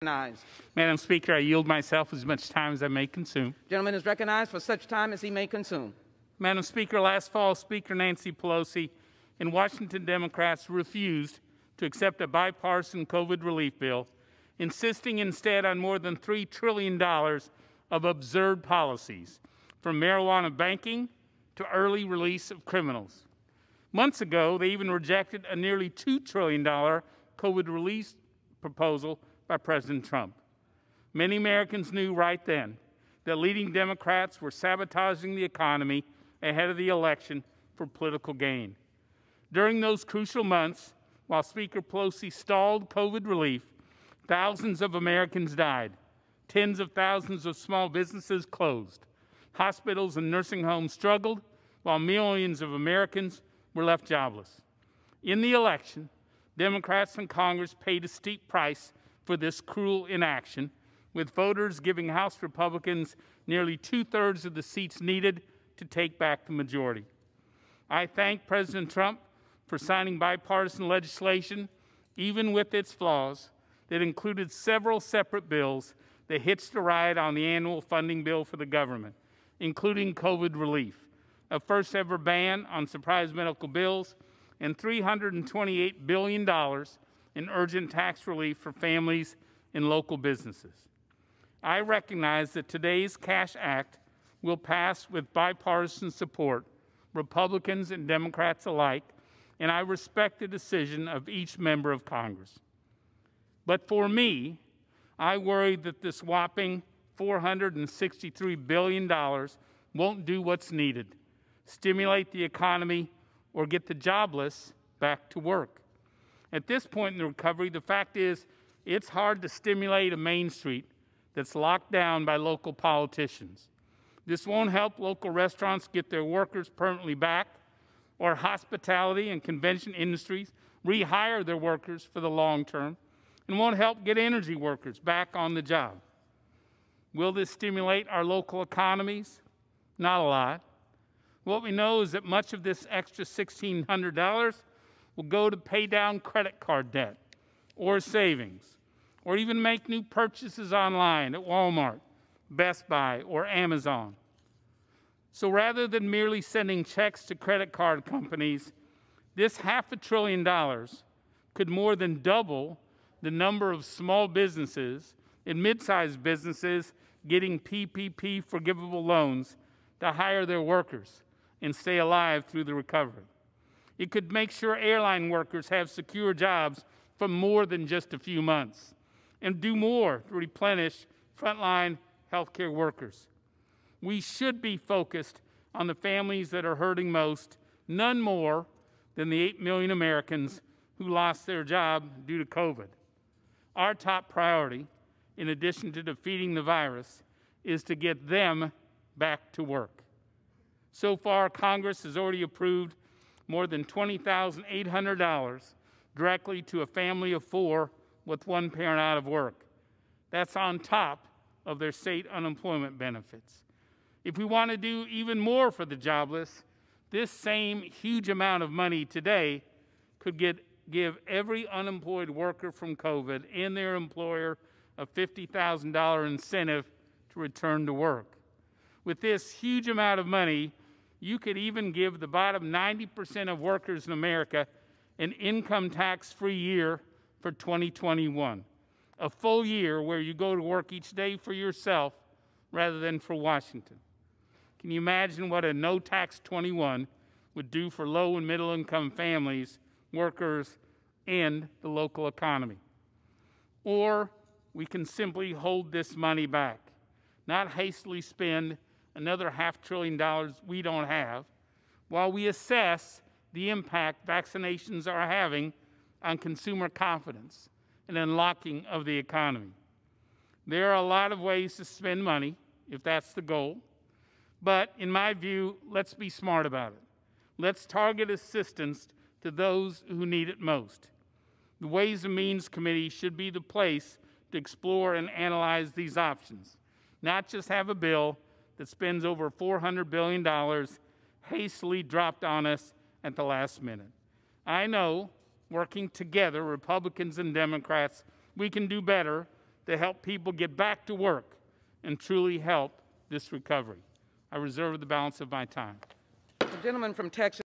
Recognized. Madam Speaker, I yield myself as much time as I may consume. Gentleman is recognized for such time as he may consume. Madam Speaker, last fall, Speaker Nancy Pelosi and Washington Democrats refused to accept a bipartisan COVID relief bill, insisting instead on more than $3 trillion of absurd policies, from marijuana banking to early release of criminals. Months ago, they even rejected a nearly $2 trillion COVID relief proposal by President Trump. Many Americans knew right then that leading Democrats were sabotaging the economy ahead of the election for political gain. During those crucial months, while Speaker Pelosi stalled COVID relief, thousands of Americans died. Tens of thousands of small businesses closed. Hospitals and nursing homes struggled, while millions of Americans were left jobless. In the election, Democrats in Congress paid a steep price for this cruel inaction, with voters giving House Republicans nearly 2/3 of the seats needed to take back the majority. I thank President Trump for signing bipartisan legislation, even with its flaws, that included several separate bills that hitched a ride on the annual funding bill for the government, including COVID relief, a first-ever ban on surprise medical bills, and $328 billion in urgent tax relief for families and local businesses. I recognize that today's Cash Act will pass with bipartisan support, Republicans and Democrats alike, and I respect the decision of each member of Congress. But for me, I worry that this whopping $463 billion won't do what's needed, stimulate the economy, or get the jobless back to work. At this point in the recovery, the fact is it's hard to stimulate a Main Street that's locked down by local politicians. This won't help local restaurants get their workers permanently back, or hospitality and convention industries rehire their workers for the long term, and won't help get energy workers back on the job. Will this stimulate our local economies? Not a lot. What we know is that much of this extra $1,600 will go to pay down credit card debt or savings, or even make new purchases online at Walmart, Best Buy, or Amazon. So rather than merely sending checks to credit card companies, this $500 billion could more than double the number of small businesses and mid-sized businesses getting PPP forgivable loans to hire their workers and stay alive through the recovery. It could make sure airline workers have secure jobs for more than just a few months, and do more to replenish frontline healthcare workers. We should be focused on the families that are hurting most, none more than the 8 million Americans who lost their job due to COVID. Our top priority, in addition to defeating the virus, is to get them back to work. So far, Congress has already approved more than $20,800 directly to a family of 4 with one parent out of work. That's on top of their state unemployment benefits. If we want to do even more for the jobless, this same huge amount of money today could give every unemployed worker from COVID and their employer a $50,000 incentive to return to work. With this huge amount of money, you could even give the bottom 90% of workers in America an income tax-free year for 2021, a full year where you go to work each day for yourself rather than for Washington. Can you imagine what a no-tax 21 would do for low and middle-income families, workers, and the local economy? Or we can simply hold this money back, not hastily spend another $500 billion we don't have, while we assess the impact vaccinations are having on consumer confidence and unlocking of the economy. There are a lot of ways to spend money, if that's the goal, but in my view, let's be smart about it. Let's target assistance to those who need it most. The Ways and Means Committee should be the place to explore and analyze these options, not just have a bill that spends over $400 billion hastily dropped on us at the last minute. I know, working together, Republicans and Democrats, we can do better to help people get back to work and truly help this recovery. I reserve the balance of my time. The gentleman from Texas.